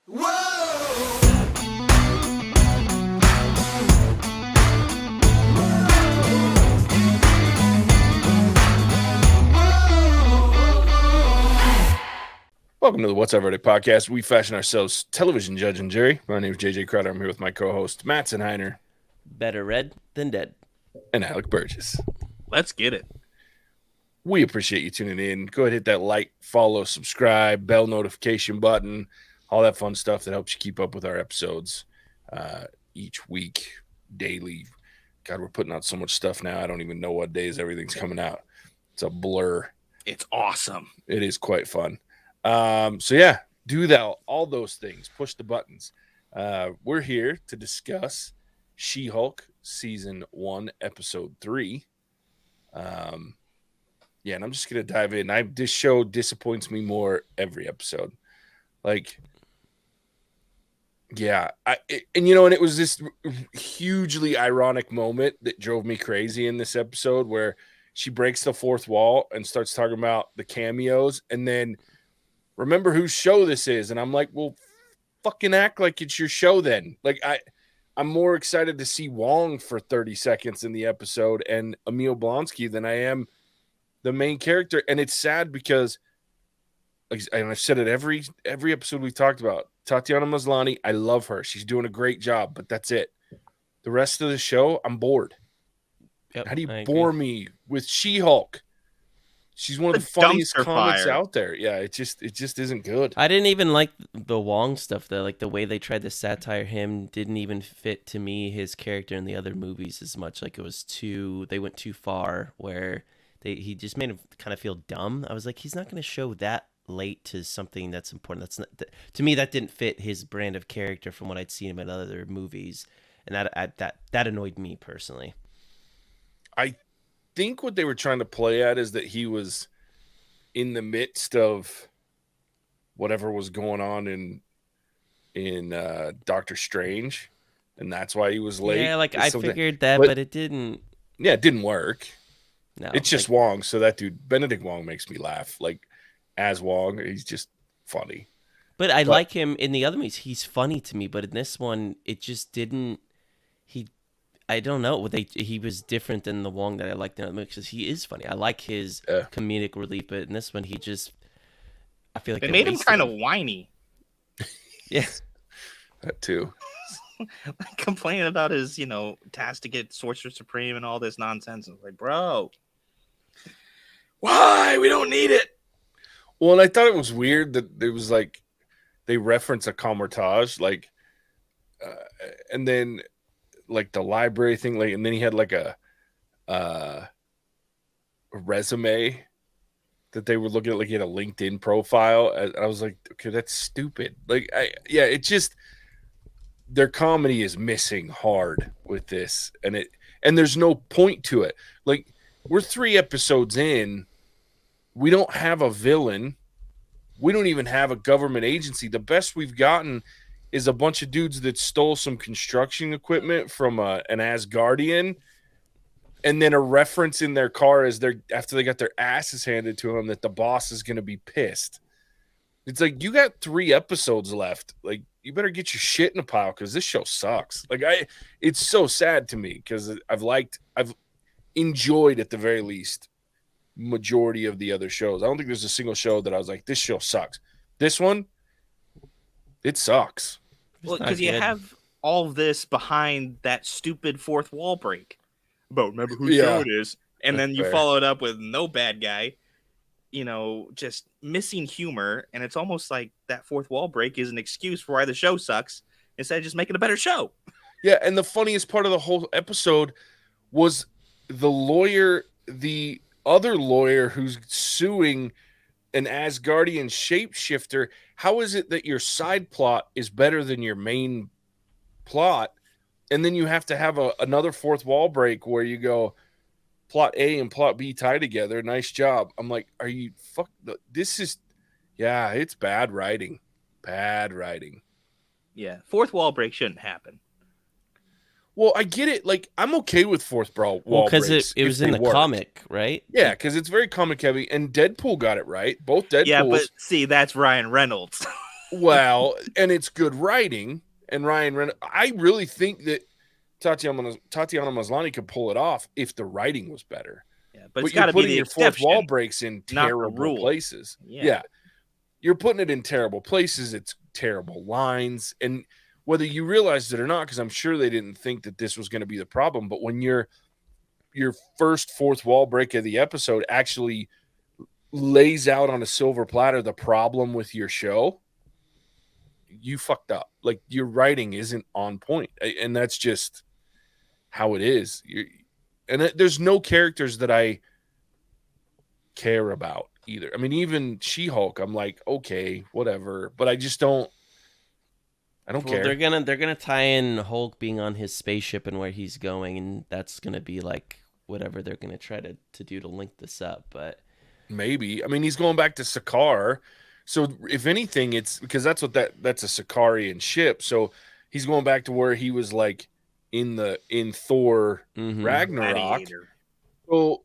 Welcome to the What's Up Reddit podcast. We fashion ourselves television judge and jury. My name is JJ Crowder. I'm here with my co-host Mattson. Better read than dead. And Alec Burgess. Let's get it. We appreciate you tuning in. Go ahead, hit that like, follow, subscribe, bell notification button, all that fun stuff that helps you keep up with our episodes each week, daily. God, we're putting out so much stuff now. I don't even know what days everything's coming out. It's a blur. It's awesome. It is quite fun. So yeah, do that. All those things. Push the buttons. We're here to discuss She-Hulk season 1, episode 3. Yeah, and I'm just gonna dive in. This show disappoints me more every episode. Like, yeah, and it was this hugely ironic moment that drove me crazy in this episode where she breaks the fourth wall and starts talking about the cameos, and then remember whose show this is, and I'm like, well, fucking act like it's your show then. Like, I'm more excited to see Wong for 30 seconds in the episode and Emil Blonsky than I am the main character. And it's sad because, and I've said it every episode we talked about, Tatiana Maslany, I love her. She's doing a great job, but that's it. The rest of the show, I'm bored. Yep, how do you bore me with She-Hulk? She's one of the funniest comics out there. Yeah, it just isn't good. I didn't even like the Wong stuff though. Like the way they tried to satire him didn't even fit to me his character in the other movies as much. Like it was they went too far where he just made him kind of feel dumb. I was like, he's not going to show that late to something that's important. That's not, to me, that didn't fit his brand of character from what I'd seen him in other movies, and that annoyed me personally. I think what they were trying to play at is that he was in the midst of whatever was going on in Doctor Strange, and that's why he was late. Yeah, like I figured that, but it didn't. Yeah, it didn't work. No, it's just Wong. So that dude, Benedict Wong, makes me laugh. Like, as Wong, he's just funny. But I like him in the other movies. He's funny to me, but in this one, it just didn't. I don't know. He was different than the Wong that I liked in the movies because he is funny. I like his comedic relief, but in this one, I feel like they made him kind of whiny. Yeah, that too. Complaining about his, task to get Sorcerer Supreme and all this nonsense. I was like, bro, why? We don't need it. Well, and I thought it was weird that it was like they reference a Kamar-Taj, like, and then like the library thing, like, and then he had like a resume that they were looking at, like he had a LinkedIn profile. And I was like, okay, that's stupid. Like, it just. Their comedy is missing hard with this, and there's no point to it. Like, we're 3 episodes in, we don't have a villain, we don't even have a government agency. The best we've gotten is a bunch of dudes that stole some construction equipment from an Asgardian, and then a reference in their car as after they got their asses handed to them that the boss is going to be pissed. It's like, you got 3 episodes left. Like, you better get your shit in a pile because this show sucks. Like, it's so sad to me because I've enjoyed at the very least majority of the other shows. I don't think there's a single show that I was like, this show sucks. This one, it sucks. Well, because you have all of this behind that stupid fourth wall break. But remember whose show it is. And then you follow it up with no bad guy. Just missing humor, and it's almost like that fourth wall break is an excuse for why the show sucks instead of just making a better show. Yeah, and the funniest part of the whole episode was the other lawyer who's suing an Asgardian shapeshifter. How is it that your side plot is better than your main plot, and then you have to have another fourth wall break where you go, plot A and plot B tie together. Nice job. I'm like, are you this is, yeah, it's bad writing. Bad writing. Yeah. Fourth wall break shouldn't happen. Well, I get it. Like, I'm okay with fourth wall because breaks it was in the comic, right? Yeah, because it's very comic heavy, and Deadpool got it right. Both Deadpools. Yeah, but see, that's Ryan Reynolds. Well, and it's good writing. And I really think that Tatiana Maslany could pull it off if the writing was better. Yeah, but But it's you're got to be putting the your fourth wall exception, breaks in not the terrible rule. places. Yeah. Yeah. You're putting it in terrible places. It's terrible lines. And whether you realized it or not, because I'm sure they didn't think that this was going to be the problem, but when your first fourth wall break of the episode actually lays out on a silver platter the problem with your show, you fucked up. Like, your writing isn't on point, and that's just how it is. There's no characters that I care about either. I mean, even She-Hulk, I'm like, okay, whatever, but I just don't. I don't Well, care. they're gonna tie in Hulk being on his spaceship and where he's going, and that's gonna be like whatever they're gonna try to do to link this up. But Maybe. I mean, he's going back to Sakaar. So if anything, it's because that's a Sakarian ship. So he's going back to where he was like in Thor Ragnarok. Gladiator. So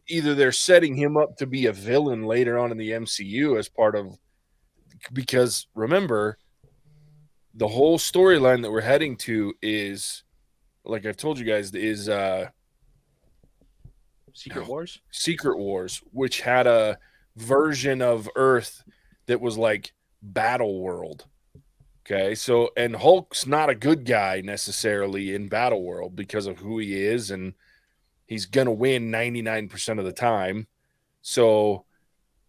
either they're setting him up to be a villain later on in the MCU as part of, because remember, the whole storyline that we're heading to is, like I've told you guys, is Secret Wars, which had a version of Earth that was like Battle World. Okay, so, and Hulk's not a good guy necessarily in Battle World because of who he is, and he's gonna win 99% of the time. So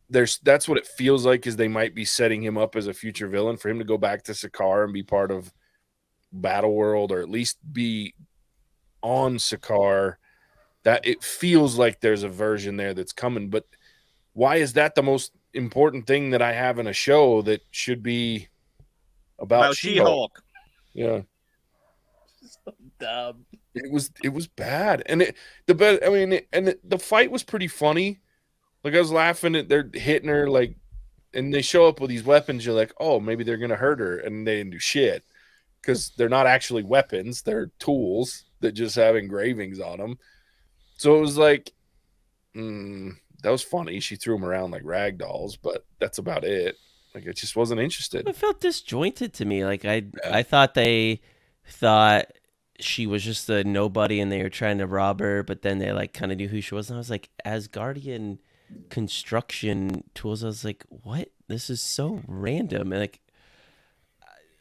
that's what it feels like, is they might be setting him up as a future villain for him to go back to Sakaar and be part of Battle World, or at least be on Sakaar. That it feels like there's a version there that's coming, but why is that the most important thing that I have in a show that should be about She-Hulk? Yeah. So dumb. It was bad. And the fight was pretty funny. Like, I was laughing at, they're hitting her, like, and they show up with these weapons. You're like, oh, maybe they're gonna hurt her, and they didn't do shit because they're not actually weapons; they're tools that just have engravings on them. So it was like, that was funny. She threw them around like rag dolls, but that's about it. Like, I just wasn't interested. it felt disjointed to me. Like I thought they thought she was just a nobody and they were trying to rob her, but then they like kind of knew who she was. And I was like, Asgardian construction tools. I was like, what? This is so random. And like,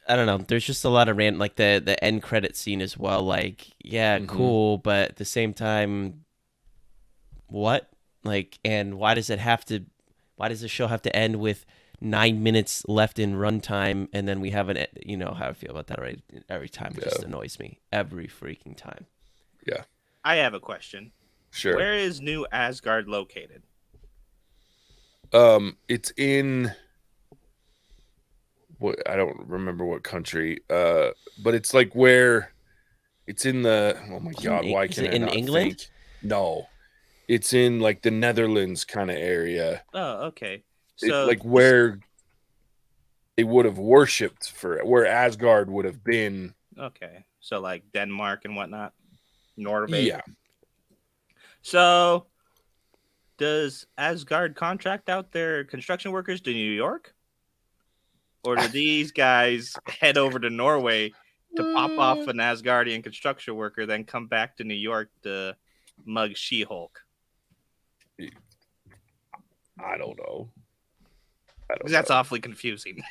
I don't know. There's just a lot of like the end credit scene as well. Like, yeah, cool, but at the same time, what? Like, and why does the show have to end with 9 minutes left in runtime, and then we have you know how I feel about that, right? Every time it just annoys me every freaking time. Yeah. I have a question. Sure. Where is New Asgard located? It's in I don't remember what country, but it's like where it's in the, oh my god, why can't I not England? think? No, it's in like the Netherlands kind of area. Oh, okay. So like where they would have worshipped, where Asgard would have been. Okay, so like Denmark and whatnot, Norway. Yeah. So does Asgard contract out their construction workers to New York? Or do these guys head over to Norway to pop off an Asgardian construction worker, then come back to New York to mug She-Hulk? I don't know. That's awfully confusing.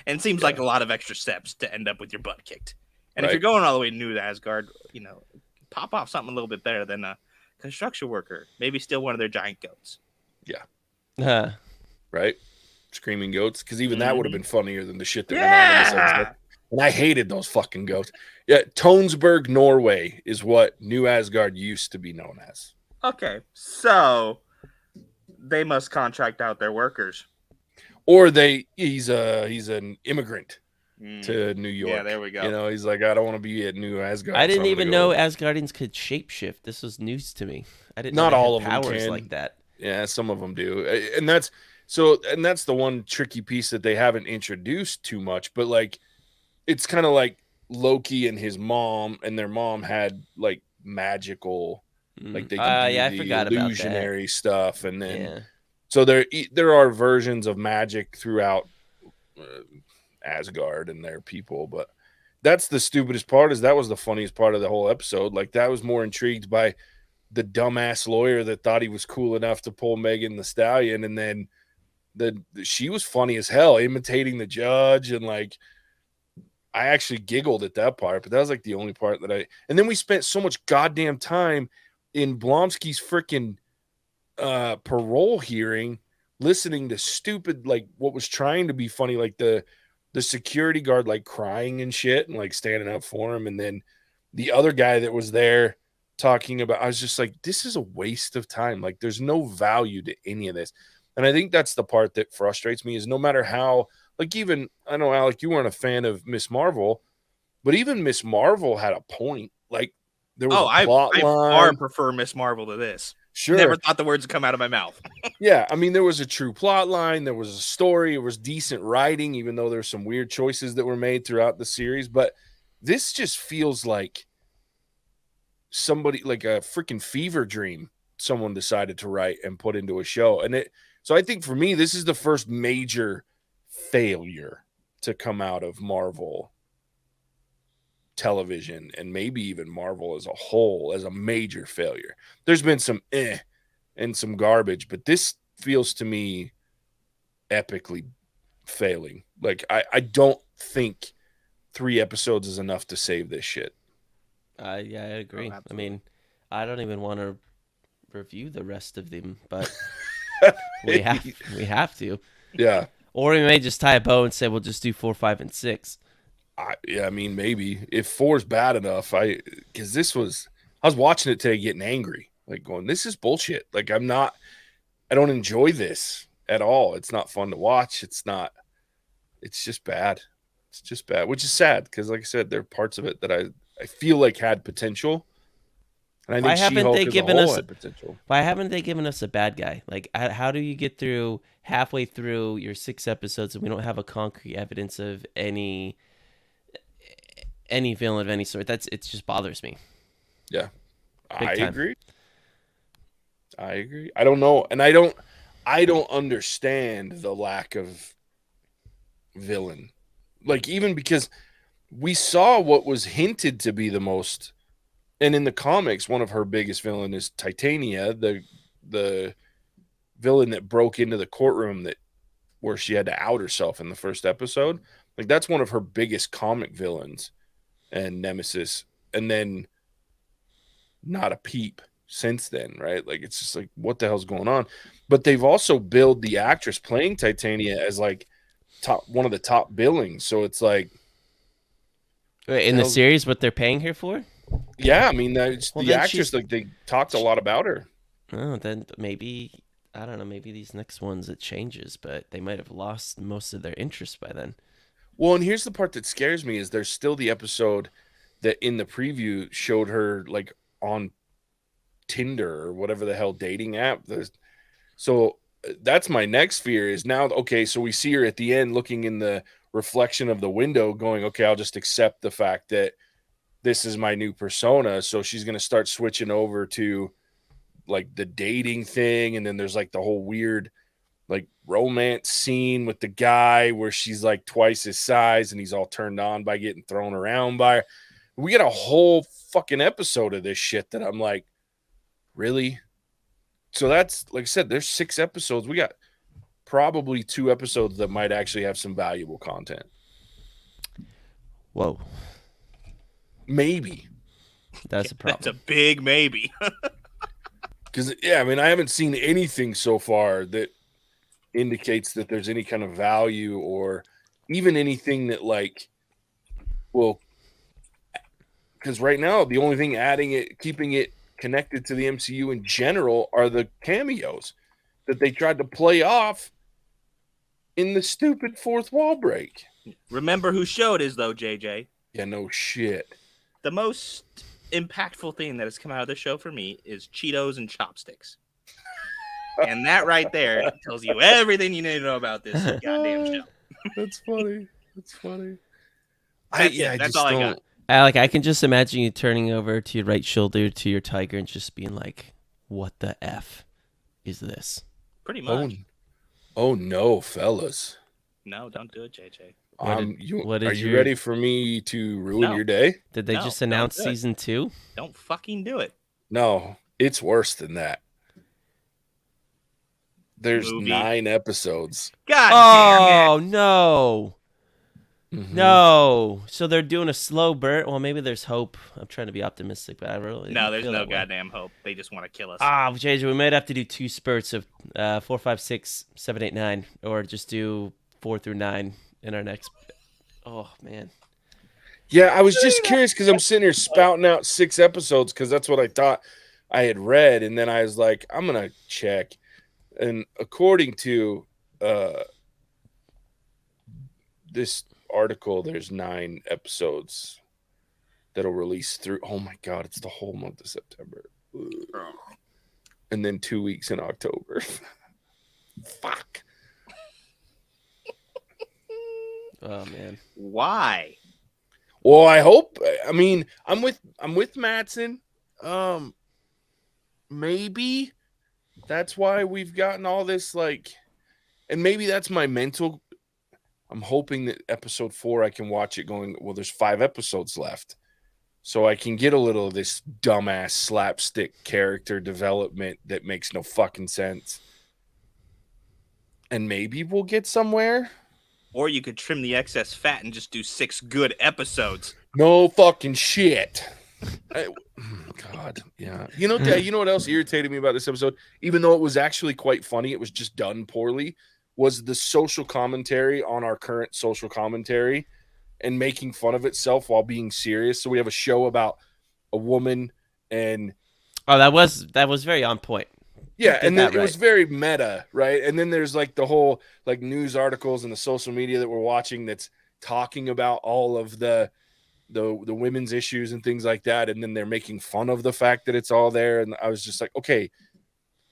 And it seems like a lot of extra steps to end up with your butt kicked. And if you're going all the way new to Asgard, you know, pop off something a little bit better than a construction worker. Maybe steal one of their giant goats. Yeah. Right? Screaming goats, because even that would have been funnier than the shit that went on in this episode. And I hated those fucking goats. Yeah, Tonsberg, Norway is what New Asgard used to be known as. Okay, so they must contract out their workers. Or he's an immigrant to New York. Yeah, there we go. You know, he's like, I don't want to be at New Asgard. I didn't even know Asgardians could shapeshift. This was news to me. I didn't know Not all of powers them can. like that. Yeah, some of them do. And that's the one tricky piece that they haven't introduced too much, but like, it's kind of like Loki and his mom, and their mom had like magical, like they can do I the forgot illusionary about that stuff, and then Yeah. so there are versions of magic throughout Asgard and their people. But that's the stupidest part. Is that was the funniest part of the whole episode. Like that was more intrigued by the dumbass lawyer that thought he was cool enough to pull Megan the Stallion, and then she was funny as hell, imitating the judge, and like I actually giggled at that part, but that was like the only part that and then we spent so much goddamn time in Blonsky's freaking parole hearing listening to stupid, like what was trying to be funny, like the security guard like crying and shit and like standing up for him, and then the other guy that was there talking about, I was just like, this is a waste of time. Like there's no value to any of this. And I think that's the part that frustrates me, is no matter how, like, even, I know, Alec, you weren't a fan of Miss Marvel, but even Miss Marvel had a point. Like there was a plot line. I far prefer Miss Marvel to this. Sure. Never thought the words would come out of my mouth. Yeah, I mean, there was a true plot line. There was a story. It was decent writing, even though there's some weird choices that were made throughout the series. But this just feels like somebody, like a freaking fever dream someone decided to write and put into a show. And so I think for me, this is the first major failure to come out of Marvel television, and maybe even Marvel as a whole, as a major failure. There's been some and some garbage, but this feels to me epically failing. Like I don't think 3 episodes is enough to save this shit. Yeah, I agree. I mean, I don't even want to review the rest of them, but we have to. Yeah. Or we may just tie a bow and say we'll just do 4, 5, and 6. I mean, maybe if 4 is bad enough, because I was watching it today getting angry, like going, this is bullshit. Like I don't enjoy this at all. It's not fun to watch. It's just bad. It's just bad, which is sad because, like I said, there are parts of it that I feel like had potential. And I think She-Hulk as a whole had potential. Why haven't they given us a bad guy? Like, how do you get through halfway through your 6 episodes and we don't have a concrete evidence of any villain of any sort? It just bothers me. Yeah, I agree. I don't know, and I don't understand the lack of villain. Like, even because we saw what was hinted to be the most, and in the comics, one of her biggest villain is Titania, the villain that broke into the courtroom where she had to out herself in the first episode. Like, that's one of her biggest comic villains and nemesis, and then not a peep since then, right? Like, it's just like, what the hell's going on? But they've also billed the actress playing Titania as like one of the top billings, so it's like, wait, in the series, what they're paying her for? Yeah, I mean, the actress, like, they talked a lot about her. Oh, then maybe, I don't know, maybe these next ones it changes, but they might have lost most of their interest by then. Well, and here's the part that scares me, is there's still the episode that in the preview showed her like on Tinder or whatever the hell dating app. So that's my next fear is now, okay, so we see her at the end looking in the reflection of the window going, okay, I'll just accept the fact that this is my new persona. So she's going to start switching over to like the dating thing. And then there's like the whole weird like romance scene with the guy where she's like twice his size and he's all turned on by getting thrown around by her. We get a whole fucking episode of this shit that I'm like, really? So that's, like I said, there's 6 episodes. We got probably 2 episodes that might actually have some valuable content. Whoa. Maybe. That's a problem. That's a big maybe. Because, yeah, I mean, I haven't seen anything so far that indicates that there's any kind of value or even anything that, like, well, because right now the only thing keeping it connected to the MCU in general are the cameos that they tried to play off in the stupid fourth wall break. Remember whose show it is, though, JJ? Yeah, no shit. The most impactful thing that has come out of this show for me is Cheetos and chopsticks. And that right there tells you everything you need to know about this goddamn show. That's funny. That's funny. That's all I got. Alec, I can just imagine you turning over to your right shoulder to your tiger and just being like, what the F is this? Pretty much. Oh no, fellas. No, don't do it, JJ. Are you ready for me to ruin your day? Did they just announce season 2? Don't fucking do it. No, it's worse than that. There's 9 episodes. God damn it. Oh, no. Mm-hmm. No. So they're doing a slow burn. Well, maybe there's hope. I'm trying to be optimistic, but I really No, there's no goddamn hope. They just want to kill us. JJ, we might have to do 2 spurts of 4, 5, 6, 7, 8, 9, or just do 4 through 9 in our next. Oh, man. Yeah, I was just curious because I'm sitting here spouting out 6 episodes because that's what I thought I had read. And then I was like, I'm going to check. And according to this article, there's 9 episodes that'll release through. Oh, my God, it's the whole month of September. And then 2 weeks in October. Fuck. Oh, man. Why? Well, I hope. I mean, I'm with Mattson. Maybe that's why we've gotten all this, like, and maybe that's my mental. I'm hoping that episode 4 I can watch it going. Well, there's 5 episodes left, so I can get a little of this dumbass slapstick character development that makes no fucking sense, and maybe we'll get somewhere. Or you could trim the excess fat and just do 6 good episodes. No fucking shit. God, yeah. You know what else irritated me about this episode? Even though it was actually quite funny, it was just done poorly, was the social commentary on our current social commentary and making fun of itself while being serious. So we have a show about a woman and... Oh, that was very on point. Yeah, and then it was very meta, right? And then there's like the whole like news articles and the social media that we're watching that's talking about all of the women's issues and things like that, and then they're making fun of the fact that it's all there. And I was just like, okay,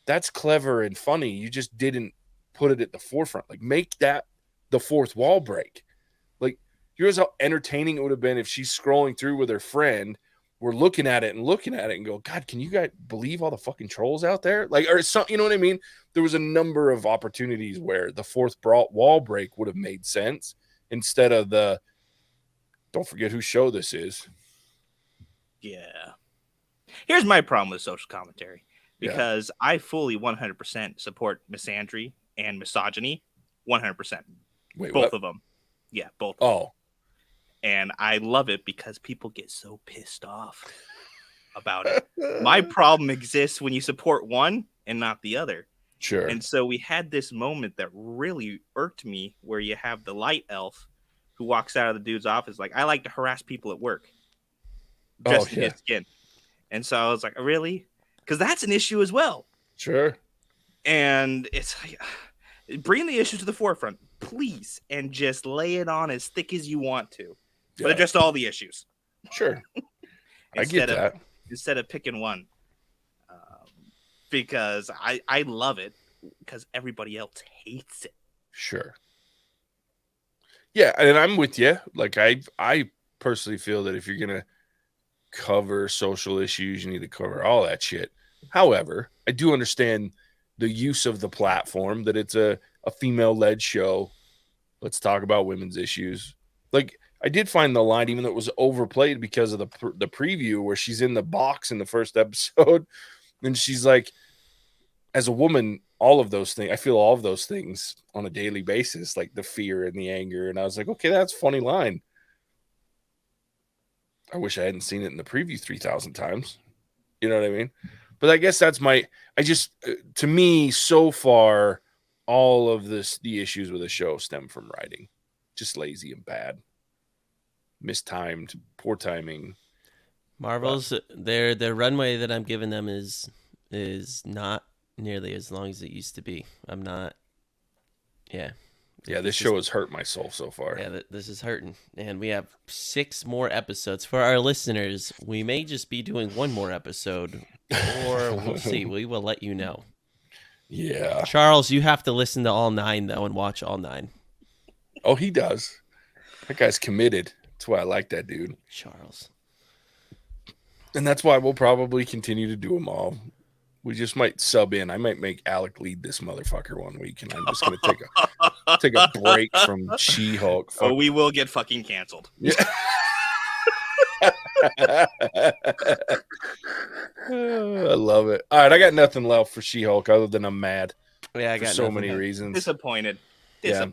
that's clever and funny. You just didn't put it at the forefront. Like, make that the fourth wall break. Like, here's how entertaining it would have been if she's scrolling through with her friend. We're looking at it and go, God, can you guys believe all the fucking trolls out there? Like, or something, you know what I mean? There was a number of opportunities where the fourth wall break would have made sense instead of the, don't forget whose show this is. Yeah. Here's my problem with social commentary, because I fully 100% support misandry and misogyny. 100%. Wait, both of them. Yeah, both. Oh. And I love it because people get so pissed off about it. My problem exists when you support one and not the other. Sure. And so we had this moment that really irked me where you have the light elf who walks out of the dude's office like, I like to harass people at work. Just in his skin. And so I was like, really? Because that's an issue as well. Sure. And it's like, bring the issue to the forefront, please, and just lay it on as thick as you want to. But address all the issues. Sure. I get that. Instead of picking one. Because I love it because everybody else hates it. Sure. Yeah, and I'm with you. Like, I personally feel that if you're going to cover social issues, you need to cover all that shit. However, I do understand the use of the platform, that it's a female-led show. Let's talk about women's issues. Like, I did find the line, even though it was overplayed because of the preview where she's in the box in the first episode, and she's like, as a woman, all of those things, I feel all of those things on a daily basis, like the fear and the anger. And I was like, okay, that's a funny line. I wish I hadn't seen it in the preview 3,000 times. You know what I mean? But I guess that's to me, so far, all of the issues with the show stem from writing. Just lazy and bad. Mistimed, poor timing. Marvel's their runway that I'm giving them is not nearly as long as it used to be. I'm not. Yeah. Yeah, this show has hurt my soul so far. Yeah, this is hurting. And we have 6 more episodes. For our listeners, we may just be doing 1 more episode, or we'll see. We will let you know. Yeah. Charles, you have to listen to all 9, though, and watch all 9. Oh, he does. That guy's committed. That's why I like that dude. Charles. And that's why we'll probably continue to do them all. We just might sub in. I might make Alec lead this motherfucker one week, and I'm just gonna take a break from She-Hulk. Oh, we will get fucking canceled. Yeah. I love it. All right, I got nothing left for She-Hulk other than I'm mad. Yeah, I for got so nothing. many reasons. Disappointed. Yeah.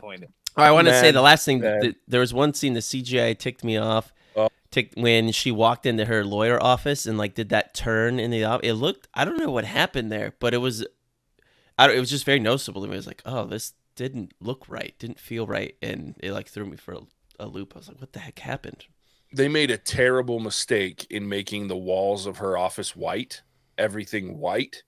I want to say the Mad, last thing. mad. There was one scene the CGI ticked me off. Oh. When she walked into her lawyer office and like did that turn in the office. It looked. I don't know what happened there, but it was. It was just very noticeable to me. It was like, oh, this didn't look right, didn't feel right, and it like threw me for a loop. I was like, what the heck happened? They made a terrible mistake in making the walls of her office white, everything white,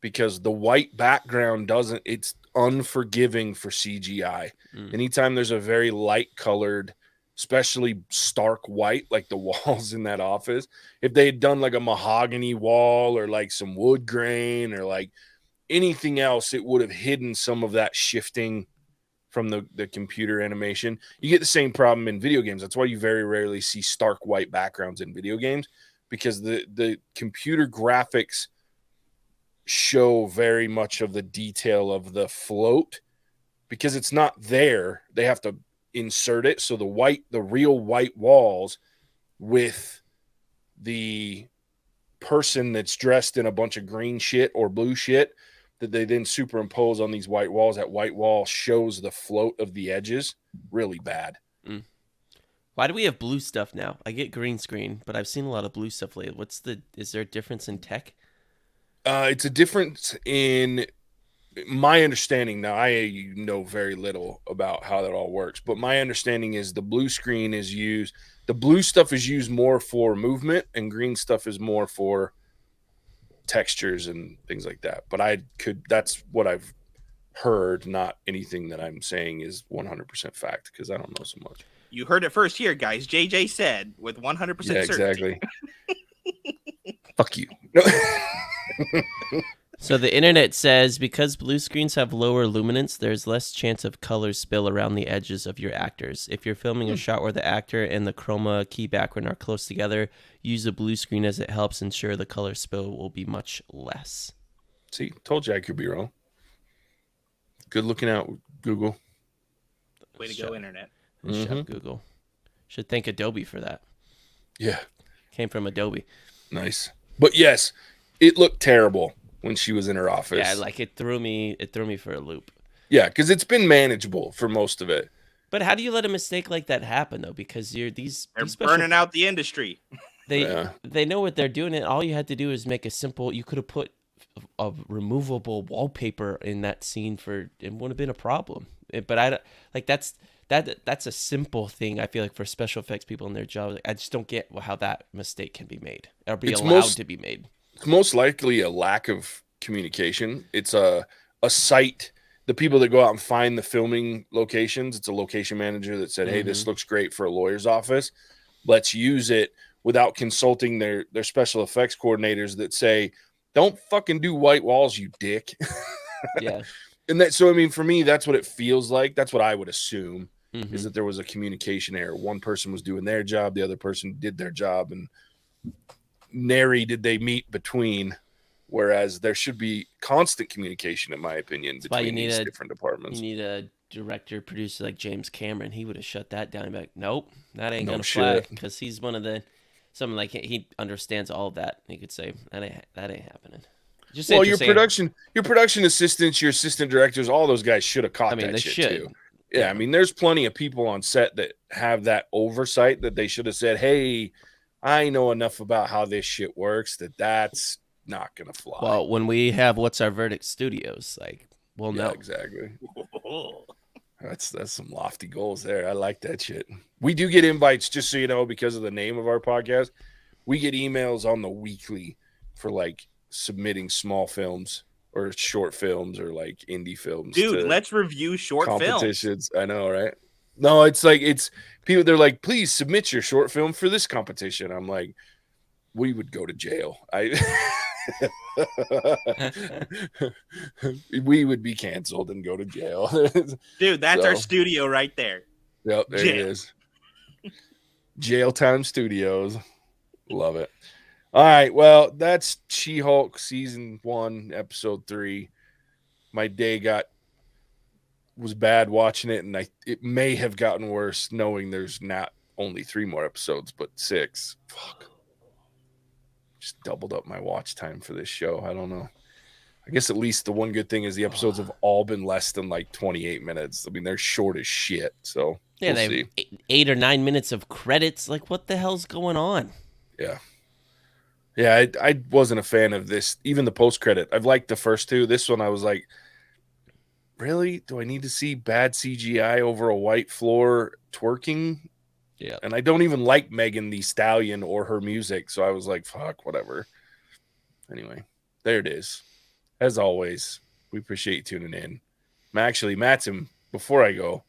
because the white background it's unforgiving for CGI. Anytime there's a very light colored, especially stark white, like the walls in that office, if they had done like a mahogany wall or like some wood grain or like anything else, it would have hidden some of that shifting from the computer animation. You get the same problem in video games. That's why you very rarely see stark white backgrounds in video games, because the computer graphics show very much of the detail of the float, because it's not there. They have to insert it. So the real white walls with the person that's dressed in a bunch of green shit or blue shit that they then superimpose on these white walls. That white wall shows the float of the edges really bad. Why do we have blue stuff now? I get green screen, but I've seen a lot of blue stuff lately. Is there a difference in tech? It's a difference in my understanding. Now, I know very little about how that all works, but my understanding is the blue screen is used. The blue stuff is used more for movement, and green stuff is more for textures and things like that. But that's what I've heard, not anything that I'm saying is 100% fact, because I don't know so much. You heard it first here, guys. JJ said with 100% certainty. Exactly. Fuck you. So the internet says because blue screens have lower luminance, there's less chance of color spill around the edges of your actors. If you're filming a shot where the actor and the chroma key background are close together, use a blue screen as it helps ensure the color spill will be much less. See, told you I could be wrong. Good looking out, Google. Way to go, internet. Shut up, Google. Should thank Adobe for that. Yeah. Came from Adobe. Nice. But yes, it looked terrible when she was in her office. Yeah, like it threw me for a loop. Yeah, because it's been manageable for most of it. But how do you let a mistake like that happen though? Because they're burning out the industry. They know what they're doing, and all you had to do is make a simple. You could have put a removable wallpaper in that scene it wouldn't have been a problem. But I like that's a simple thing. I feel like for special effects people in their job, I just don't get how that mistake can be made or be allowed to be made. It's most likely a lack of communication. It's a site. The people that go out and find the filming locations, it's a location manager that said, hey, this looks great for a lawyer's office. Let's use it, without consulting their special effects coordinators that say, don't fucking do white walls, you dick. Yeah. And so, I mean, for me, that's what it feels like. That's what I would assume, is that there was a communication error. One person was doing their job, the other person did their job, and nary did they meet between. Whereas there should be constant communication, in my opinion, between these different departments. You need a director, producer like James Cameron. He would have shut that down. Like, nope, that ain't gonna fly, because he's one of the someone like he understands all of that. He could say that ain't happening. Just your production assistants, your assistant directors, all those guys should have caught that shit too. Yeah, I mean, there's plenty of people on set that have that oversight that they should have said, hey, I know enough about how this shit works that's not gonna fly. Well, when we have What's Our Verdict Studios, like, we'll know. Exactly. That's some lofty goals there. I like that shit. We do get invites, just so you know, because of the name of our podcast. We get emails on the weekly for like submitting small films or short films or like indie films. Dude, let's review short competitions. I know, right? No, it's people. They're like, please submit your short film for this competition. I'm like, we would go to jail. We would be canceled and go to jail. Dude, that's our studio right there. Yep, there it is. Jail Time Studios. Love it. All right. Well, that's She-Hulk season 1, episode 3. My day was bad watching it, and it may have gotten worse knowing there's not only 3 more episodes, but 6. Fuck. Just doubled up my watch time for this show. I don't know. I guess at least the one good thing is the episodes have all been less than like 28 minutes. I mean, they're short as shit. So Yeah, we'll they see. have 8 or 9 minutes of credits. Like, what the hell's going on? Yeah. Yeah, I wasn't a fan of this. Even the post-credit. I've liked the first 2. This one I was like, really? Do I need to see bad CGI over a white floor twerking? Yeah. And I don't even like Megan Thee Stallion or her music. So I was like, fuck, whatever. Anyway, there it is. As always, we appreciate you tuning in. Actually, Mattson, before I go,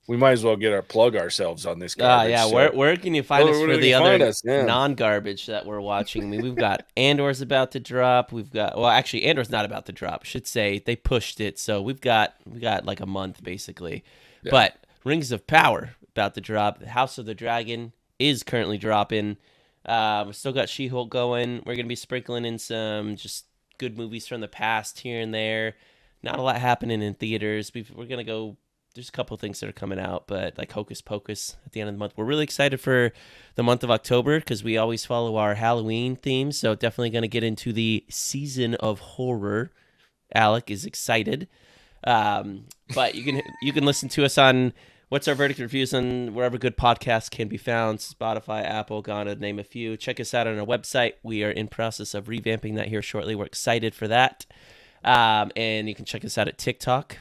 we might as well plug ourselves on this garbage. Yeah. Where can you find us for the other Yeah. non-garbage that we're watching? I mean, we've got Andor's about to drop. Actually, Andor's not about to drop. I should say they pushed it, so we got like a month basically. Yeah. But Rings of Power about to drop. House of the Dragon is currently dropping. We still got She-Hulk going. We're gonna be sprinkling in some just good movies from the past here and there. Not a lot happening in theaters. We're gonna go. There's a couple of things that are coming out, but like Hocus Pocus at the end of the month. We're really excited for the month of October because we always follow our Halloween theme. So definitely going to get into the season of horror. Alec is excited, but you can listen to us on What's Our Verdict Reviews on wherever good podcasts can be found. Spotify, Apple, Ghana, name a few. Check us out on our website. We are in process of revamping that here shortly. We're excited for that, and you can check us out at TikTok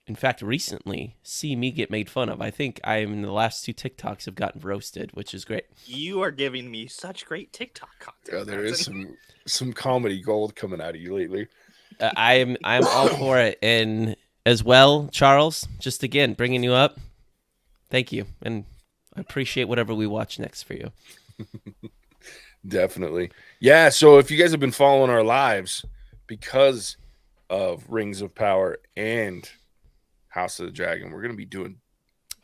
in fact, recently, see me get made fun of. I think in the last 2 TikToks have gotten roasted, which is great. You are giving me such great TikTok content. Yeah, there is some comedy gold coming out of you lately. I'm all for it, and as well, Charles. Just again bringing you up. Thank you, and I appreciate whatever we watch next for you. Definitely, yeah. So if you guys have been following our lives because of Rings of Power and House of the Dragon, we're going to be doing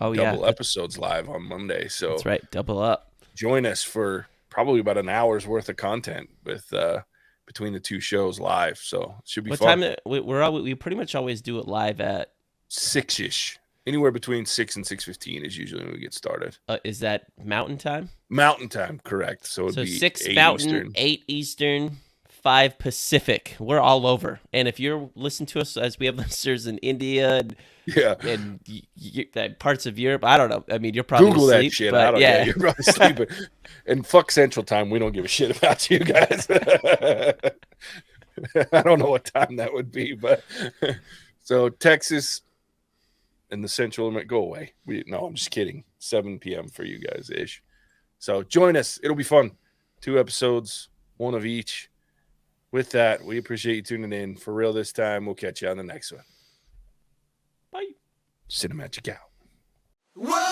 double episodes live on Monday. So that's right, double up. Join us for probably about an hour's worth of content with between the 2 shows live. So it should be fun. What time? We pretty much always do it live at 6-ish. Anywhere between 6 and 6:15 is usually when we get started. Is that Mountain Time? Mountain Time, correct. So it'd be 6 8 Mountain, Eastern. 8 Eastern, 5 Pacific. We're all over. And if you're listening to us, as we have listeners in India and parts of Europe, I don't know. I mean, you're probably Google asleep, that shit. But I don't know. You're probably sleeping. And fuck Central Time. We don't give a shit about you guys. I don't know what time that would be, but so Texas and the Central limit go away. No, I'm just kidding. 7 p.m. for you guys ish. So join us. It'll be fun. 2 episodes, 1 of each. With that, we appreciate you tuning in. For real this time. We'll catch you on the next one. Bye. Cinemagic out. Whoa!